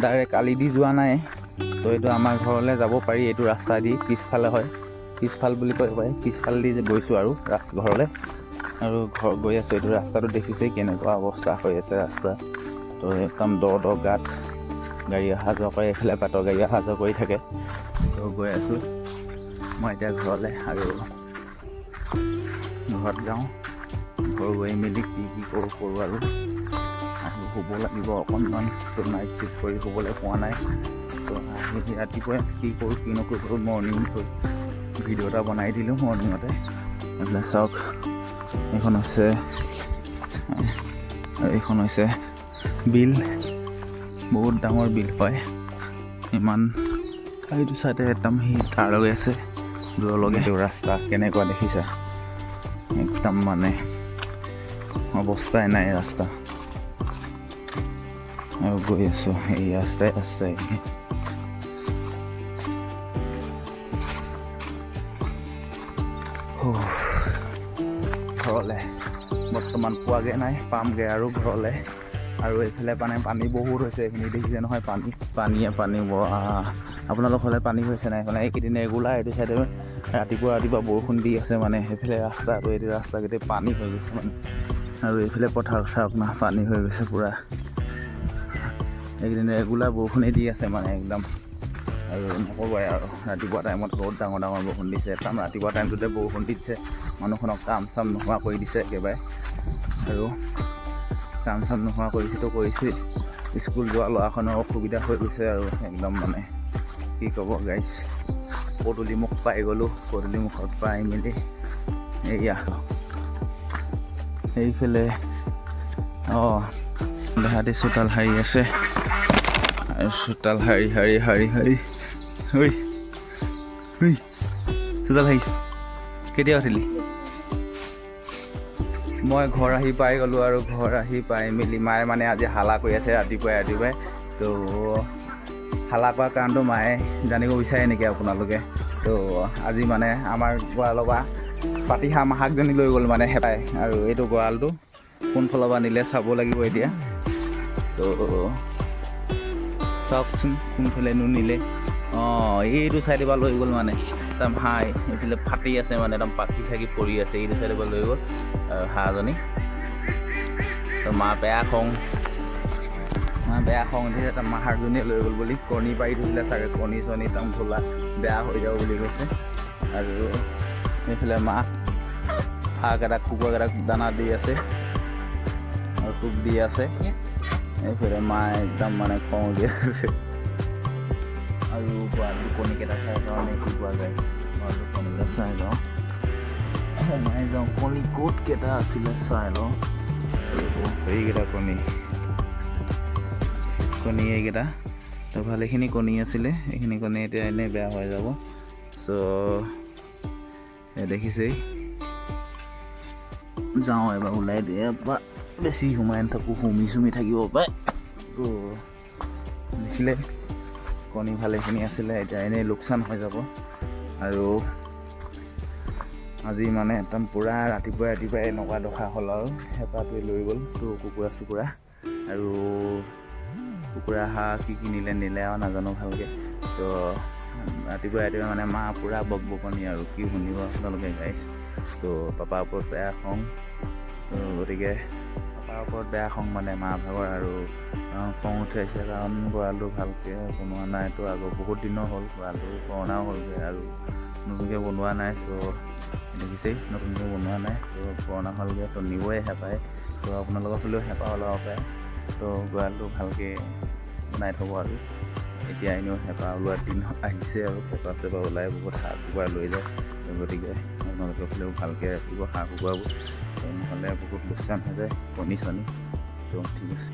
Direct আলি দি যোৱা নাই। তো এইটো আমাৰ ঘৰলৈ যাব পাৰি, এইটো ৰাস্তা দি পিছফালে হয়, পিছফাল বুলি কয় পাৰি, পিছফাল দি গৈছোঁ আৰু ঘৰলৈ আৰু ঘৰ গৈ আছোঁ। এইটো ৰাস্তাটো দেখিছেই কেনেকুৱা অৱস্থা হৈ আছে ৰাস্তা। তো একদম দ গাঁত, গাড়ী অহা যোৱা কৰে, এইফালে বাটৰ গাড়ী অহা যোৱা কৰি থাকে। তো গৈ আছোঁ মই এতিয়া ঘৰলৈ আৰু ঘৰত যাওঁ, ঘৰ গৈ মেলি কি কৰোঁ আৰু শুব লাগিব অকণমান। তো নাইট চিফ্ট কৰি শুবলৈ পোৱা নাই। তো ৰাতিপুৱাই কি কৰোঁ কি নকৰোঁ মৰ্ণিং ভিডিঅ' এটা বনাই দিলোঁ মৰ্ণিঙতে। এইফালে চাওক, এইখন হৈছে বিল, বহুত ডাঙৰ বিল হয়। ইমান এইটো চাইডে একদম সেই তাৰ লগে আছে দূৰলৈকে। এইটো ৰাস্তা কেনেকুৱা দেখিছা, একদম মানে অৱস্থাই নাই ৰাস্তা। আৰু গৈ আছোঁ এই ৰাস্তাই ঘৰলৈ বৰ্তমান পোৱাগৈ নাই, পামগৈ আৰু ঘৰলৈ। আৰু এইফালে পানী বহুত হৈছে, এইখিনি দেখিছে নহয়, পানী আপোনালোকৰ ফালে পানী হৈছে নাই? মানে এইকেইদিন ৰেগুলাৰ এইটো চাইডে ৰাতিপুৱা বৰষুণ দি আছে। মানে সেইফালে ৰাস্তাটো, এইটো ৰাস্তা গোটেই পানী হৈ গৈছে মানে। আৰু এইফালে পথাৰ পানী হৈ গৈছে পূৰা। এইকেইদিন ৰেগুলাৰ বৰষুণেই দি আছে মানে একদম। আৰু নক'বই আৰু ৰাতিপুৱা টাইমত বহুত ডাঙৰ বৰষুণ দিছে। কাৰণ ৰাতিপুৱা টাইমটোতে বৰষুণ দি দিছে, মানুহখনক কাম চাম নোহোৱা কৰি দিছে একেবাৰে। আৰু কাম চাম নোহোৱা কৰিছেই, স্কুল যোৱা ল'ৰাখনৰ অসুবিধা হৈ গৈছে আৰু একদম মানে কি ক'ব গাইছ। পদূলি মুখ পাই গ'লোঁ, পদূলি মুখত পাই মেলি এয়া এইফালে দেহাতি চোতাল সাৰি আছে, আৰু চোতাল সাৰি চোতাল সাৰি কেতিয়া উঠিলি? মই ঘৰ আহি পাই গ'লোঁ। আৰু ঘৰ আহি পাই মেলি মায়ে মানে আজি হালা কৰি আছে ৰাতিপুৱাই। তো হালা কৰা কাৰণটো মায়ে জানিব বিচাৰে নেকি আপোনালোকে? তো আজি মানে আমাৰ গঁৰালৰ পৰা পাতিহাঁহ মাহাকজনী লৈ গ'ল মানে হেঁপাই। আৰু এইটো গঁৰালটো কোনফালৰ পৰা নিলে চাব লাগিব এতিয়া। তো চাওকচোন কোনফালেনো নিলে। এইটো চাইডৰ পৰা লৈ গ'ল মানে। একদম হাঁহ এইফালে ফাটি আছে মানে, একদম পাখি চাকি পৰি আছে। এইটো চাইডৰ পৰা লৈ গ'ল হাঁহজনী। তো মা বেয়া খং উঠিছে, তাৰ মাহাৰজনীয়ে লৈ গ'ল বুলি। কণী পাৰি থৈছিলে চাগে, কণী চণী একদম ধোলা বেয়া হৈ যাব বুলি কৈছে। আৰু এইফালে মা কুকুৰকেইটাক দানা দি আছে আৰু টোপ দি আছে। এইফালে মায়ে একদম মানে খং উঠি আছে। আৰু পোৱালি কণীকেইটা চাই যাওঁ নে কি পোৱা যায়। কণীকেইটা চাই যাওঁ, সোমাই যাওঁ। কণী ক'ত কেইটা আছিলে চাই লওঁ। এইকেইটা কণী এইকেইটা। তো ভালেখিনি কণী আছিলে, এইখিনি কণী এতিয়া এনেই বেয়া হৈ যাব। চ' দেখিছেই, যাওঁ এবাৰ ওলাই দিয়ে বা বেছি সোমাই নাথাকোঁ, চুমি থাকিব পাৰে। তো দেখিলে কণী ভালেখিনি আছিলে, এতিয়া এনেই লোকচান হৈ যাব। আৰু আজি মানে একদম পূৰা ৰাতিপুৱাই এনেকুৱা দখা হ'ল আৰু হেঁপাহটোৱে লৈ গ'ল। তো কুকুৰা আৰু কুকুৰা হাঁহ কি নিলে আৰু নাজানো ভালকৈ। তো ৰাতিপুৱাই মানে মা পূৰা বকবকনি আৰু কি শুনিব আপোনালোকে গাইছ। তো পাপাৰ ওপৰত বেয়া খং। তো গতিকে পাপাৰ ওপৰত বেয়া খং মানে মা ভাগৰ। আৰু খং উঠাইছে কাৰণ গঁৰালটো ভালকৈ বনোৱা নাই। তো আগৰ বহুত দিনৰ হ'ল, গঁৰালটো পুৰণাও হ'লগৈ আৰু নতুনকৈ বনোৱা নাই। তো দেখিছেই নতুনকৈ বনোৱা নাই, তো পুৰণা হ'লগৈ। তো নিবই হেঁপায়। তো আপোনালোকৰ ফালেও হেঁপাহ ওলাব পাৰে। তো গঁৰালটো ভালকৈ বনাই থ'ব। আৰু এতিয়া এনেও হেঁপাহ ওলোৱা দিন আহিছে, আৰু হেঁপাহ ওলাই বহুত হাঁহ কুকুৰা লৈ যায়। গতিকে আপোনালোকৰ ফালেও ভালকৈ ৰাখিব হাঁহ কুকুৰাবোৰ, নহ'লে বহুত লোকচান হৈ যায় কণী চণী। তো ঠিক আছে।